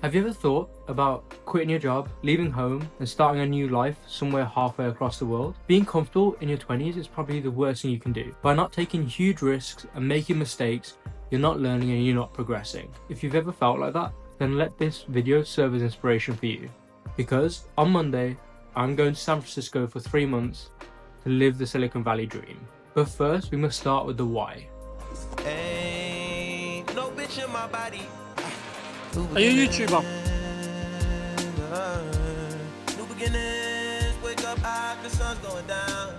Have you ever thought about quitting your job, leaving home, and starting a new life somewhere halfway across the world? Being comfortable in your 20s is probably the worst thing you can do. By not taking huge risks and making mistakes, you're not learning and you're not progressing. If you've ever felt like that, then let this video serve as inspiration for you. Because on Monday, I'm going to San Francisco for 3 months to live the Silicon Valley dream. But first, we must start with the why. Ain't no bitch in my body. Are you a YouTuber? New beginnings, wake up high, the sun's going down.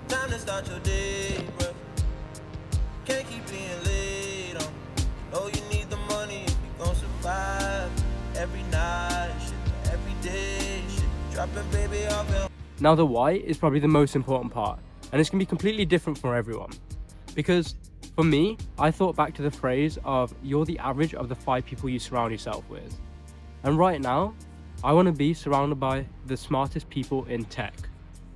Time to start your day, bro. Can't keep being late on. Oh, you need the money if you gon' survive. Every night, shit, every day, shit. Dropping baby off and Now the why is probably the most important part, and it's going to be completely different for everyone. Because for me, I thought back to the phrase of you're the average of the 5 people you surround yourself with. And right now, I want to be surrounded by the smartest people in tech.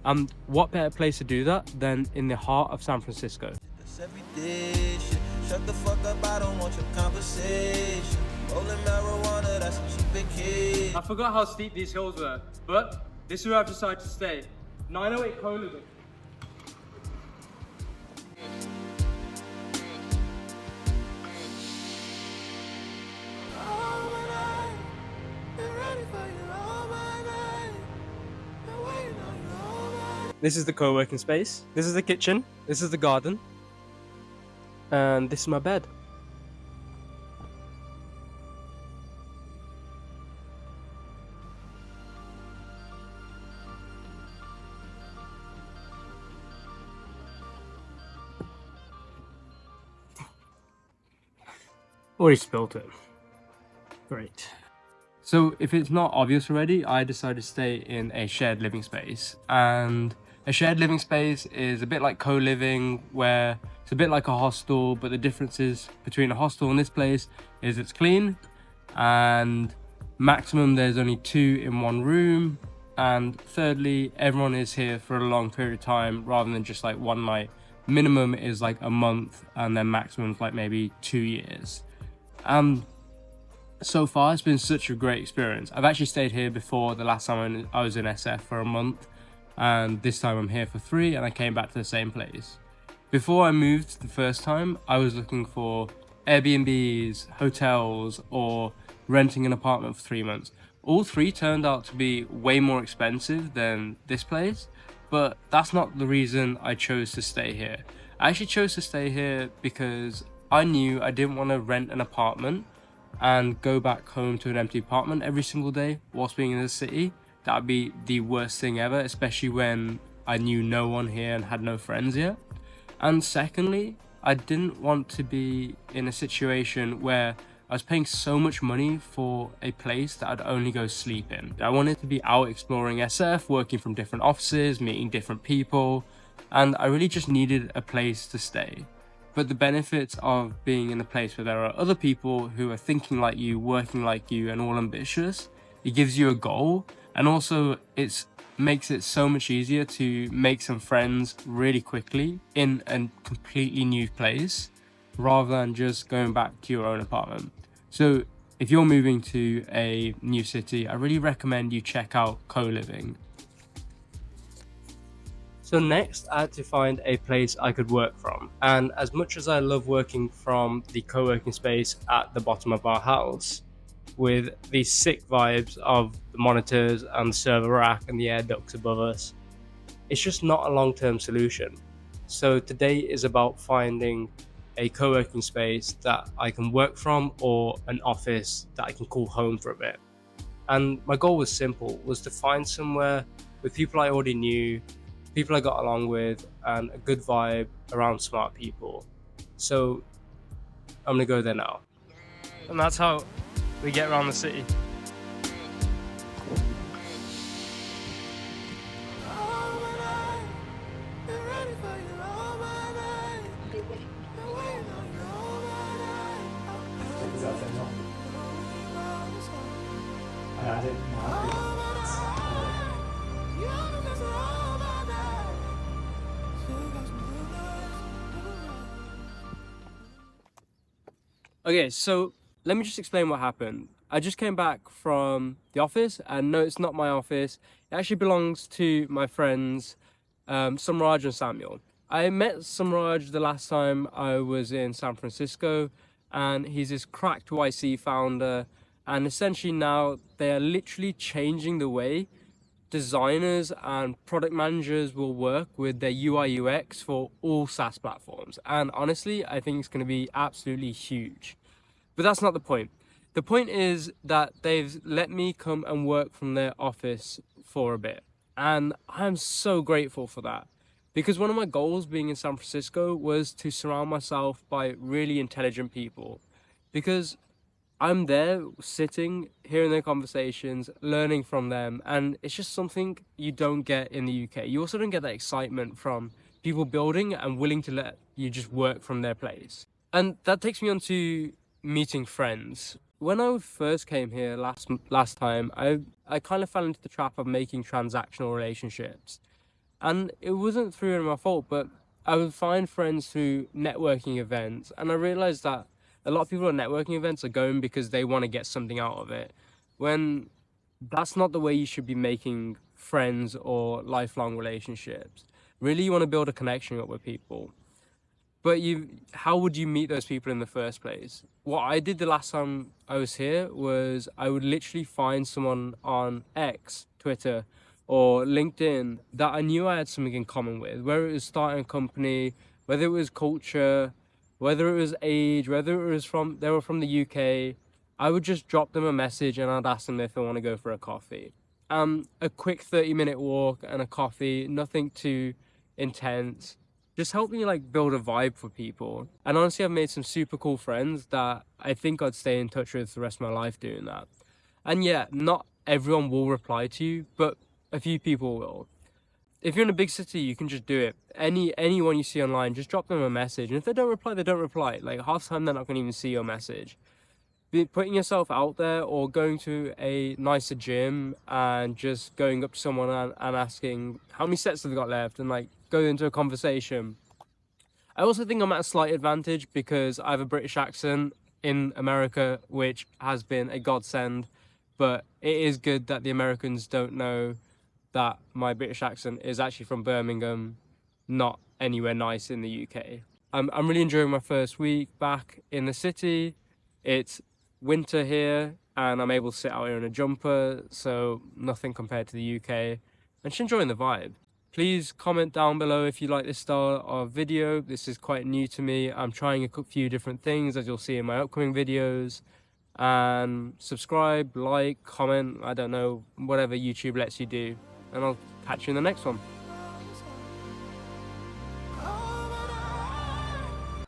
And what better place to do that than in the heart of San Francisco? this every day, shit. Shut the fuck up, I don't want your conversation. Rolling marijuana, that's some cheap vacation. I forgot how steep these hills were, but this is where I've decided to stay. 908 co-living. This is the co-working space. This is the kitchen. This is the garden. And this is my bed. Already spilt it. Great. So if it's not obvious already, I decided to stay in a shared living space. And a shared living space is a bit like co-living, where it's a bit like a hostel, but the differences between a hostel and this place is it's clean, and maximum there's only 2 in one room, and thirdly, everyone is here for a long period of time rather than just like one night. Minimum is like a month, and then maximum is like maybe 2 years. So far, it's been such a great experience. I've actually stayed here before. The last time I was in SF for a month, and this time I'm here for 3, and I came back to the same place. Before I moved the first time, I was looking for Airbnbs, hotels, or renting an apartment for 3 months. All 3 turned out to be way more expensive than this place, but that's not the reason I chose to stay here. I actually chose to stay here because I knew I didn't want to rent an apartment and go back home to an empty apartment every single day whilst being in the city. That would be the worst thing ever, especially when I knew no one here and had no friends here. And secondly, I didn't want to be in a situation where I was paying so much money for a place that I'd only go sleep in. I wanted to be out exploring SF, working from different offices, meeting different people, and I really just needed a place to stay. But the benefits of being in a place where there are other people who are thinking like you, working like you, and all ambitious, it gives you a goal, and also it makes it so much easier to make some friends really quickly in a completely new place, rather than just going back to your own apartment. So if you're moving to a new city, I really recommend you check out co-living. So next, I had to find a place I could work from. And as much as I love working from the co-working space at the bottom of our house, with the sick vibes of the monitors and the server rack and the air ducts above us, it's just not a long-term solution. So today is about finding a co-working space that I can work from, or an office that I can call home for a bit. And my goal was simple, was to find somewhere with people I already knew, people I got along with, and a good vibe around smart people. So I'm gonna go there now. And that's how we get around the city. Okay, so let me just explain what happened. I just came back from the office, and no, it's not my office. It actually belongs to my friends, Samraj and Samuel. I met Samraj the last time I was in San Francisco, and he's this cracked YC founder, and essentially now they are literally changing the way designers and product managers will work with their UI UX for all SaaS platforms. And honestly, I think it's going to be absolutely huge. But that's not the point. The point is that they've let me come and work from their office for a bit. And I'm so grateful for that. Because one of my goals being in San Francisco was to surround myself by really intelligent people. Because I'm there sitting, hearing their conversations, learning from them, and it's just something you don't get in the UK. You also don't get that excitement from people building and willing to let you just work from their place. And that takes me on to meeting friends. When I first came here last time, I kind of fell into the trap of making transactional relationships. And it wasn't through my fault, but I would find friends through networking events, and I realized that a lot of people at networking events are going because they want to get something out of it, when that's not the way you should be making friends or lifelong relationships. Really, you want to build a connection up with people. But how would you meet those people in the first place? What I did the last time I was here was I would literally find someone on X, Twitter, or LinkedIn that I knew I had something in common with, whether it was starting a company, whether it was culture, whether it was age, whether it was they were from the UK. I would just drop them a message and I'd ask them if they want to go for a coffee. A quick 30-minute walk and a coffee, nothing too intense. Just help me like build a vibe for people. And honestly, I've made some super cool friends that I think I'd stay in touch with the rest of my life doing that. And yeah, not everyone will reply to you, but a few people will. If you're in a big city, you can just do it. Anyone you see online, just drop them a message. And if they don't reply, they don't reply. Like half the time, they're not going to even see your message. Putting yourself out there, or going to a nicer gym and just going up to someone and asking how many sets have they got left, and like go into a conversation. I also think I'm at a slight advantage because I have a British accent in America, which has been a godsend. But it is good that the Americans don't know that my British accent is actually from Birmingham, not anywhere nice in the UK. I'm really enjoying my first week back in the city. It's winter here and I'm able to sit out here in a jumper, so nothing compared to the UK. And just enjoying the vibe. Please comment down below if you like this style of video. This is quite new to me. I'm trying a few different things, as you'll see in my upcoming videos. And subscribe, like, comment, I don't know, whatever YouTube lets you do. And I'll catch you in the next one.